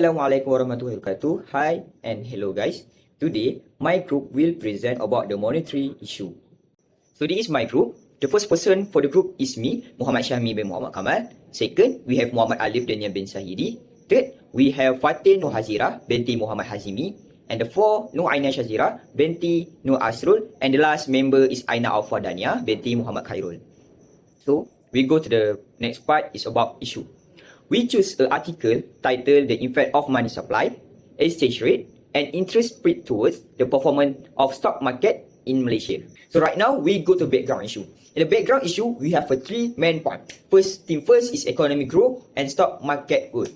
Assalamualaikum warahmatullahi wabarakatuh. Hi and hello guys. Today, my group will present about the monetary issue. So this is my group. The first person for the group is me, Muhammad SYAHMI bin Muhammad Kamal. Second, we have Muhammad ALIF DANIA bin SAHIDI. Third, we have Fatin Nur HAZIRAH BINTI Muhammad HAZIMIN. And the fourth, Nur AINA SYAZIRA BINTI Nur ASRUL. And the last member is AINA AUFA DANIA BINTI Muhammad KHAIRUL. So, we go to the next part, is about issue. We choose an article titled The Effect of Money Supply, Exchange Rate, and Interest Rate Towards the Performance of Stock Market in Malaysia. So right now, we go to background issue. In the background issue, we have three main points. First is economic growth and stock market growth.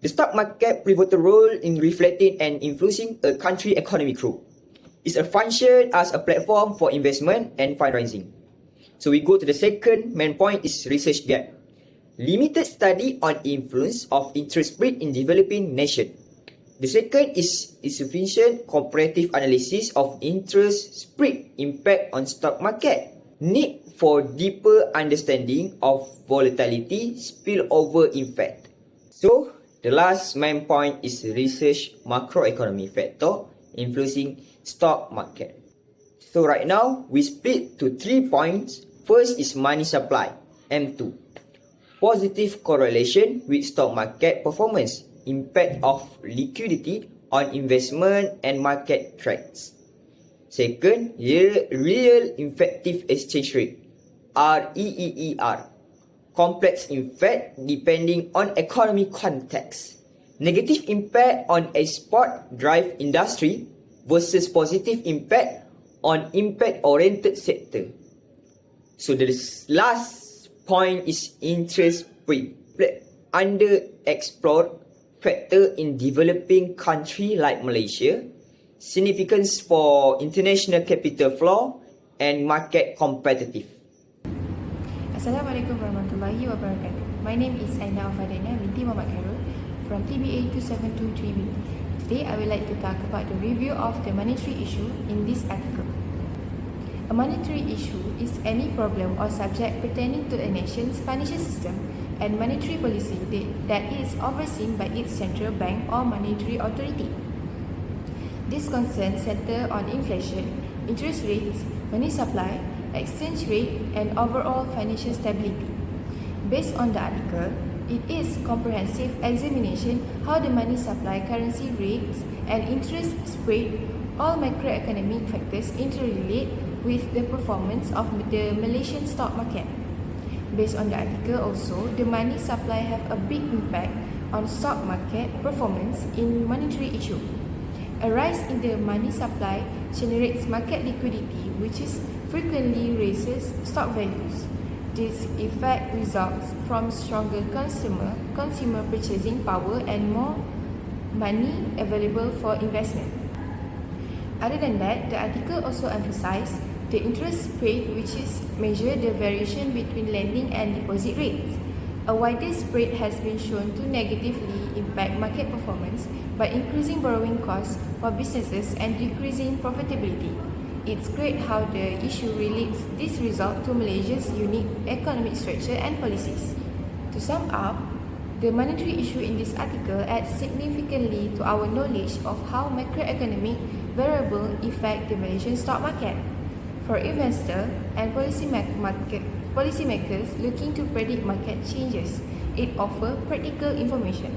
The stock market pivotal role in reflecting and influencing a country economic growth. It's a function as a platform for investment and fundraising. So we go to the second main point, is research gap. Limited study on influence of interest rate in developing nation. The second is insufficient comparative analysis of interest spread impact on stock market. Need for deeper understanding of volatility spillover effect. So, the last main point is research macroeconomic factor influencing stock market. So right now, we split to 3 points. First is money supply, M2. Positive correlation with stock market performance, impact of liquidity on investment and market trends. Second, real effective exchange rate, REEER, complex effect depending on economic context. Negative impact on export drive industry versus positive impact on impact-oriented sector. So the last point is interest rate, underexplored factor in developing country like Malaysia, significance for international capital flow and market competitive. Assalamualaikum warahmatullahi wabarakatuh. My name is AINA AUFA DANIA binti Muhammad KHAIRUL from TBA 2723B. Today I would like to talk about the review of the monetary issue in this article. A monetary issue is any problem or subject pertaining to a nation's financial system and monetary policy that is overseen by its central bank or monetary authority. This concerns center on inflation, interest rates, money supply, exchange rate, and overall financial stability. Based on the article, it is comprehensive examination how the money supply, currency rates, and interest spread, all macroeconomic factors interrelate with the performance of the Malaysian stock market. Based on the article also, the money supply have a big impact on stock market performance in monetary issue. A rise in the money supply generates market liquidity, which is frequently raises stock values. This effect results from stronger consumer purchasing power and more money available for investment. Other than that, the article also emphasized the interest rate, which is measure the variation between lending and deposit rates. A wider spread has been shown to negatively impact market performance by increasing borrowing costs for businesses and decreasing profitability. It's great how the issue relates this result to Malaysia's unique economic structure and policies. To sum up, the monetary issue in this article adds significantly to our knowledge of how macroeconomic variables affect the Malaysian stock market. For investors and policymakers looking to predict market changes, it offers practical information.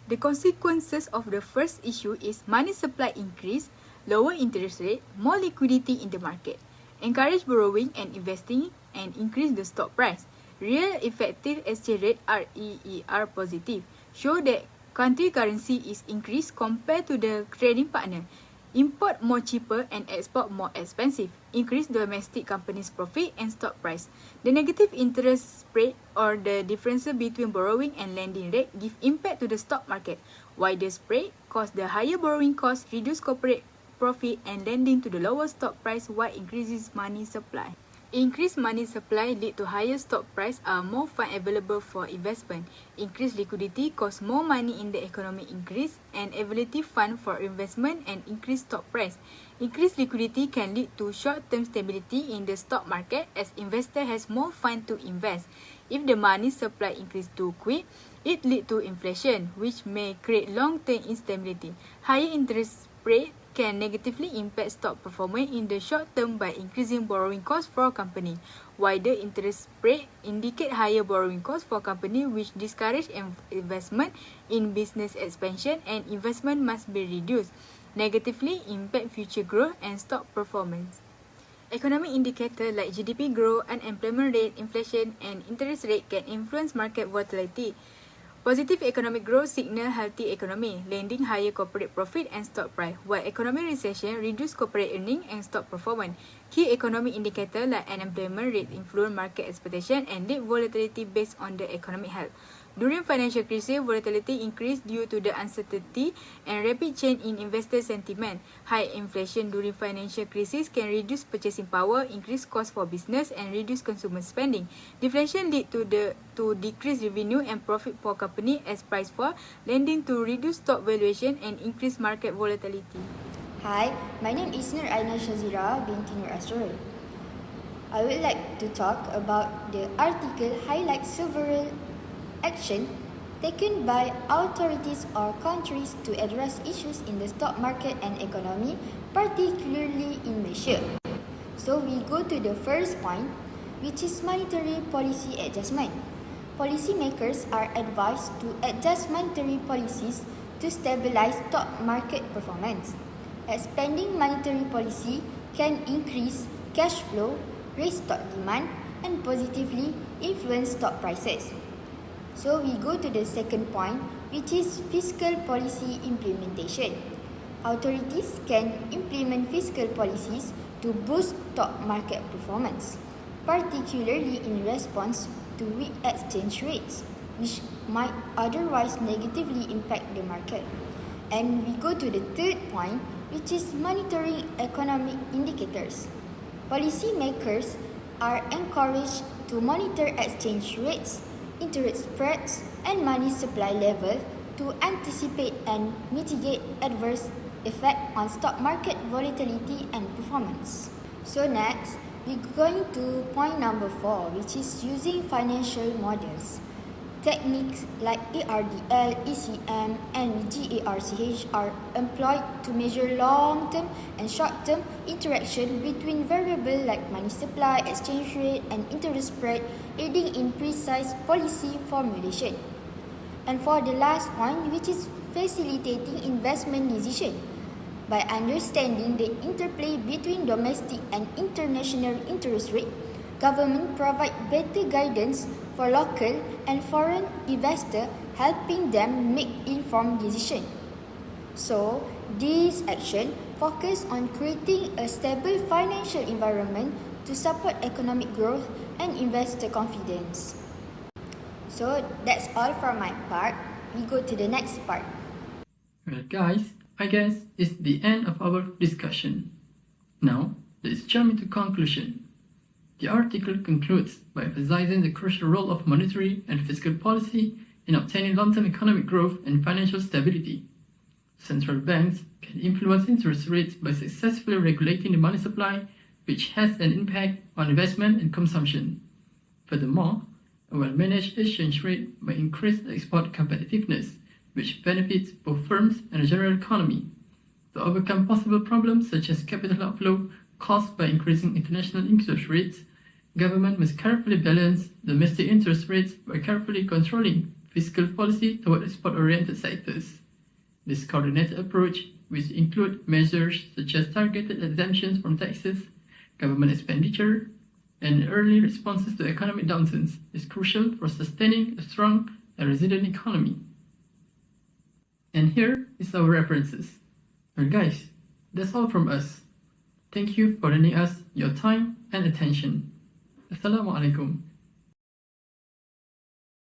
The consequences of the first issue is money supply increase, lower interest rate, more liquidity in the market, encourage borrowing and investing, and increase the stock price. Real effective exchange rate REER positive show that country currency is increased compared to the trading partner. Import more cheaper and export more expensive. Increase domestic companies' profit and stock price. The negative interest spread or the difference between borrowing and lending rate give impact to the stock market. Wider spread cause the higher borrowing cost, reduce corporate profit and lending to the lower stock price while increases money supply. Increased money supply lead to higher stock price, more fund available for investment. Increased liquidity cause more money in the economy increase and availability fund for investment and increased stock price. Increased liquidity can lead to short-term stability in the stock market as investor has more fund to invest. If the money supply increase too quick, it lead to inflation, which may create long-term instability. Higher interest rate can negatively impact stock performance in the short term by increasing borrowing costs for company. Wider interest rate indicate higher borrowing costs for company, which discourage investment in business expansion, and investment must be reduced, negatively impact future growth and stock performance. Economic indicators like GDP growth, unemployment rate, inflation, and interest rate can influence market volatility. Positive economic growth signal healthy economy, lending higher corporate profit and stock price, while economic recession reduce corporate earning and stock performance. Key economic indicators like unemployment rate influence market expectation and lead volatility based on the economic health. During financial crisis, volatility increased due to the uncertainty and rapid change in investor sentiment. High inflation during financial crisis can reduce purchasing power, increase cost for business, and reduce consumer spending. Deflation lead to decreased revenue and profit for company as price fall, leading to reduced stock valuation and increased market volatility. Hi, my name is AINA SYAZIRA binti ASRUL. I would like to talk about the article highlights several action taken by authorities or countries to address issues in the stock market and economy, particularly in Malaysia. So we go to the first point, which is monetary policy adjustment. Policymakers are advised to adjust monetary policies to stabilize stock market performance. Expanding monetary policy can increase cash flow, raise stock demand, and positively influence stock prices. So we go to the second point, which is fiscal policy implementation. Authorities can implement fiscal policies to boost stock market performance, particularly in response to weak exchange rates, which might otherwise negatively impact the market. And we go to the third point, which is monitoring economic indicators. Policymakers are encouraged to monitor exchange rates, interest spreads, and money supply level to anticipate and mitigate adverse effect on stock market volatility and performance. So next, we're going to point number 4, which is using financial models. Techniques like ARDL, ECM, and GARCH are employed to measure long-term and short-term interaction between variables like money supply, exchange rate, and interest spread, aiding in precise policy formulation. And for the last point, which is facilitating investment decision. By understanding the interplay between domestic and international interest rate, government provide better guidance for local and foreign investors, helping them make informed decisions. So, this action focus on creating a stable financial environment to support economic growth and investor confidence. So, that's all from my part. We go to the next part. Well guys, I guess it's the end of our discussion. Now, let's jump into conclusion. The article concludes by emphasizing the crucial role of monetary and fiscal policy in obtaining long-term economic growth and financial stability. Central banks can influence interest rates by successfully regulating the money supply, which has an impact on investment and consumption. Furthermore, a well-managed exchange rate may increase export competitiveness, which benefits both firms and the general economy. To overcome possible problems such as capital outflow caused by increasing international interest rates, government must carefully balance domestic interest rates by carefully controlling fiscal policy toward export-oriented sectors. This coordinated approach, which includes measures such as targeted exemptions from taxes, government expenditure, and early responses to economic downturns, is crucial for sustaining a strong and resilient economy. And here is our references. Well guys, that's all from us. Thank you for lending us your time and attention. Assalamualaikum.